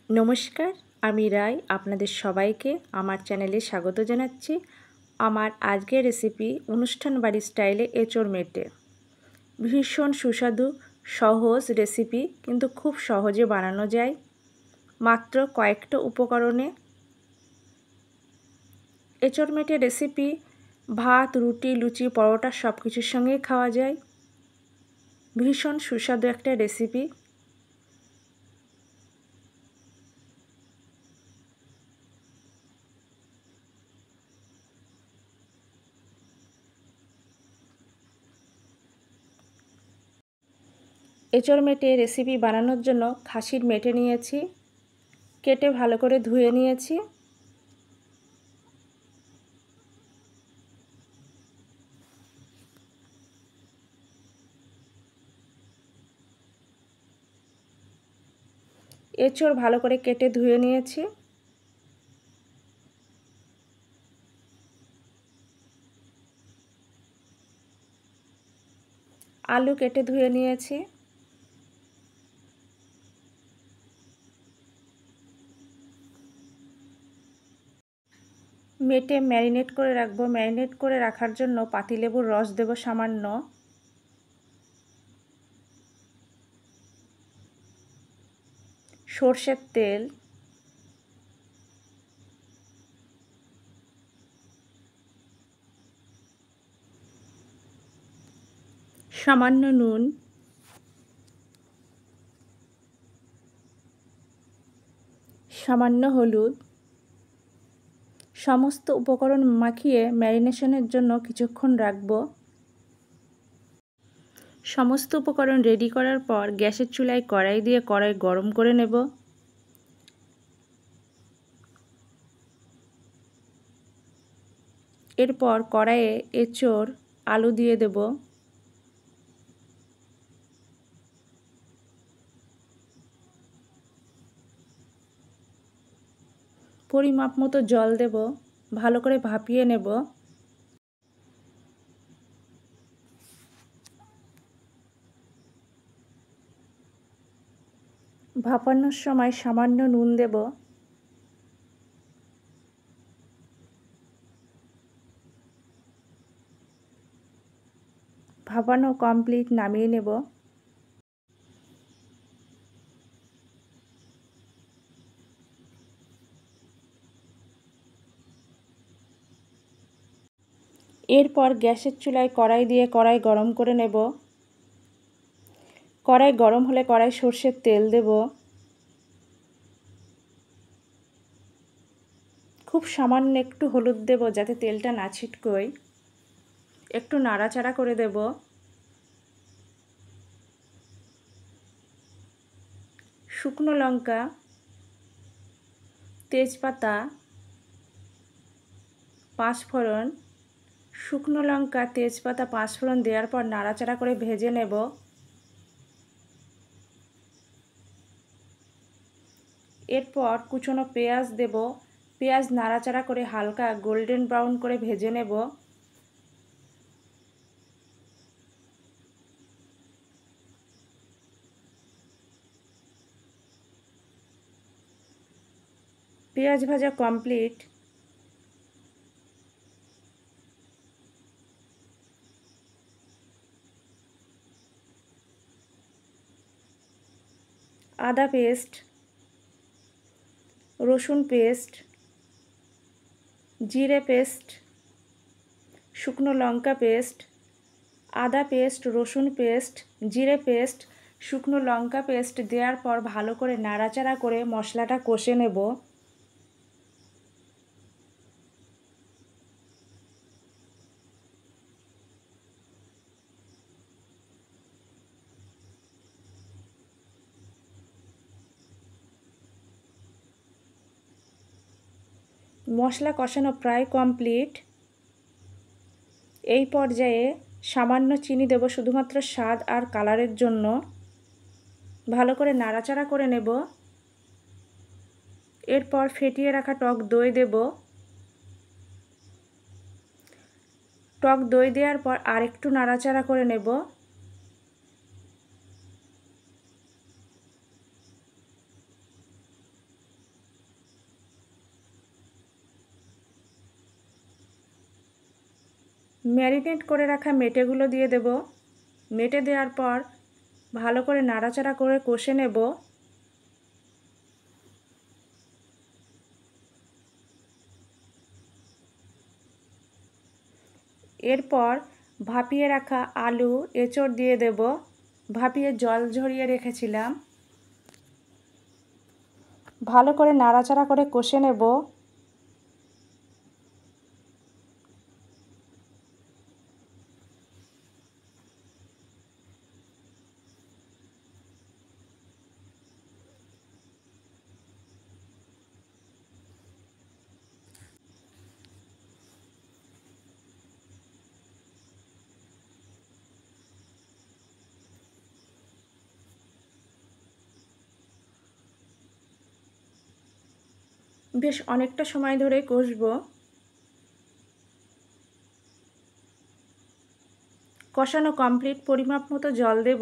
নমস্কার, আমি রায় আপনাদের সবাইকে আমার চ্যানেলে স্বাগত জানাচ্ছি। আমার আজকের রেসিপি অনুষ্ঠান বাড়ির স্টাইলে এঁচোড় মেটে। ভীষণ সুস্বাদু সহজ রেসিপি, কিন্তু খুব সহজে বানানো যায় মাত্র কয়েকটা উপকরণে। এঁচোড় মেটে রেসিপি ভাত, রুটি, লুচি, পরোটা সব কিছুর সঙ্গেই খাওয়া যায়। ভীষণ সুস্বাদু একটা রেসিপি। এঁচোড় মেটে রেসিপি বানানোর জন্য খাসির মেটে নিয়েছি, কেটে ভালো করে ধুয়ে নিয়েছি। এঁচোড় ভালো করে কেটে ধুয়ে নিয়েছি। আলু কেটে ধুয়ে নিয়েছি। মেটে ম্যারিনেট করে রাখবো। ম্যারিনেট করে রাখার জন্য পাতিলেবুর রস দেব সামান্য, সর্ষের তেল, সামান্য নুন, সামান্য হলুদ। সমস্ত উপকরণ মাখিয়ে ম্যারিনেশনের জন্য কিছুক্ষণ রাখবো। সমস্ত উপকরণ রেডি করার পর গ্যাসের চুলায় কড়াই দিয়ে কড়াই গরম করে নেব। এরপর কড়াইয়ে এঁচোড়, আলু দিয়ে দেব। পরিমাপ মতো জল দেব। ভালো করে ভাপিয়ে নেব। ভাপানোর সময় সামান্য নুন দেব। ভাপানো কমপ্লিট, নামিয়ে নেব। এরপর গ্যাসের চুলায় কড়াই দিয়ে কড়াই গরম করে নেব। কড়াই গরম হলে কড়াই সর্ষের তেল দেব। খুব সামান্য একটু হলুদ দেব যাতে তেলটা না ছিটকোয়। একটু নাড়াচাড়া করে দেব। শুকনো লঙ্কা, তেজপাতা, পাঁচফোড়ন। শুকনো লঙ্কা, তেজপাতা, পাঁচফোড়ন দেওয়ার পর নাড়াচাড়া করে ভেজে নেব। এরপর কুচনো পেঁয়াজ দেব। পেঁয়াজ নাড়াচাড়া করে হালকা গোল্ডেন ব্রাউন করে ভেজে নেব। পেঁয়াজ ভাজা কমপ্লিট। আদা পেস্ট, রসুন পেস্ট, জিরে পেস্ট, শুকনো লঙ্কা পেস্ট, আদা পেস্ট, রসুন পেস্ট, জিরে পেস্ট, শুকনো লঙ্কা পেস্ট দেওয়ার পর ভালো করে নাড়াচাড়া করে মশলাটা কষে নেব। মশলা কষানো প্রায় কমপ্লিট। এই পর্যায়ে সামান্য চিনি দেব শুধুমাত্র স্বাদ আর কালারের জন্য। ভালো করে নাড়াচাড়া করে নেব। এরপর ফেটিয়ে রাখা টক দই দেব। টক দই দেওয়ার পর আরেকটু নাড়াচাড়া করে নেব। ম্যারিনেট করে রাখা মেটেগুলো দিয়ে দেব। মেটে দেওয়ার পর ভালো করে নাড়াচাড়া করে কষে নেব। এরপর ভাপিয়ে রাখা আলু এঁচড় দিয়ে দেব। ভাপিয়ে জল ঝরিয়ে রেখেছিলাম। ভালো করে নাড়াচাড়া করে কষে নেব। বেশ অনেকটা সময় ধরে কষবো। কষানো কমপ্লিট, পরিমাপ মতো জল দেব।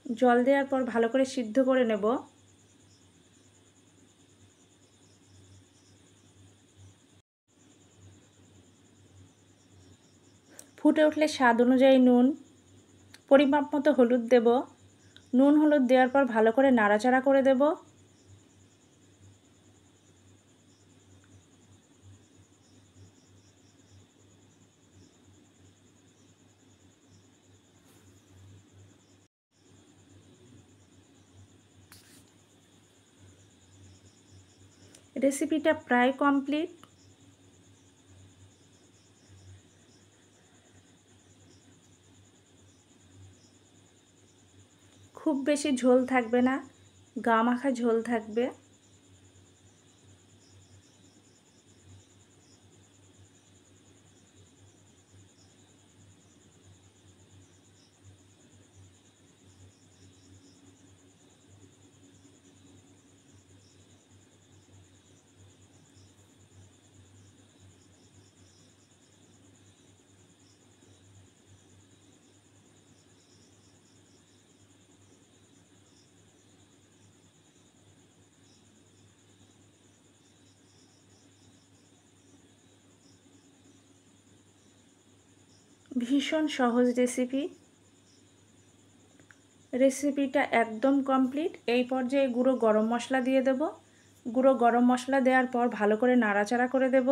জল দেওয়ার পর ভালো করে সিদ্ধ করে নেব। ফুটে উঠলে স্বাদ অনুযায়ী নুন, পরিমাপ মতো হলুদ দেব। নুন হলুদ দেওয়ার পর ভালো করে নাড়াচাড়া করে দেব। রেসিপিটা প্রায় কমপ্লিট। খুব বেশি ঝোল থাকবে না, গা মাখা ঝোল থাকবে। ভীষণ সহজ রেসিপি। রেসিপিটা একদম কমপ্লিট। এই পর্যায়ে গুঁড়ো গরম মশলা দিয়ে দেব। গুঁড়ো গরম মশলা দেওয়ার পর ভালো করে নাড়াচাড়া করে দেব।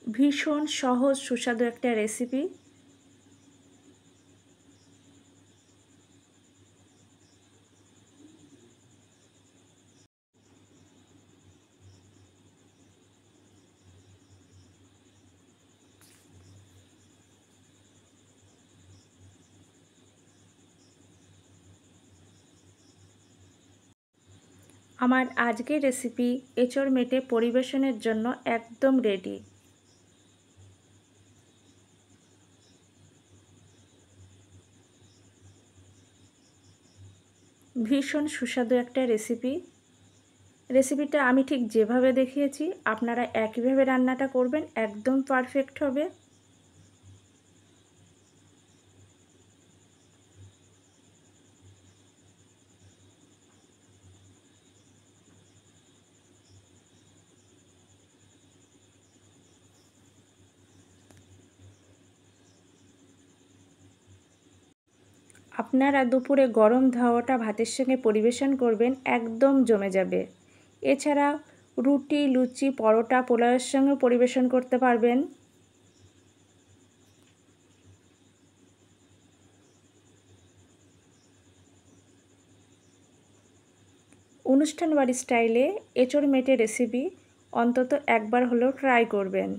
ভীষণ সহজ সুস্বাদু একটা রেসিপি। আমার আজকের রেসিপি এঁচড় মেটে পরিবেশনের জন্য একদম রেডি। ভীষণ সুস্বাদু একটা রেসিপি। রেসিপিটা আমি ঠিক যেভাবে দেখিয়েছি আপনারা একইভাবে রান্নাটা করবেন, একদম পারফেক্ট হবে। আপনারা দুপুরে গরম ধোয়াটা ভাতের সঙ্গে পরিবেশন করবেন, একদম জমে যাবে। এছাড়া রুটি, লুচি, পরোটা, পোলাওয়ের সঙ্গে পরিবেশন করতে পারবেন। অনুষ্ঠান বাড়ি স্টাইলে এঁচড় মেটে রেসিপি অন্তত একবার হলেও ট্রাই করবেন।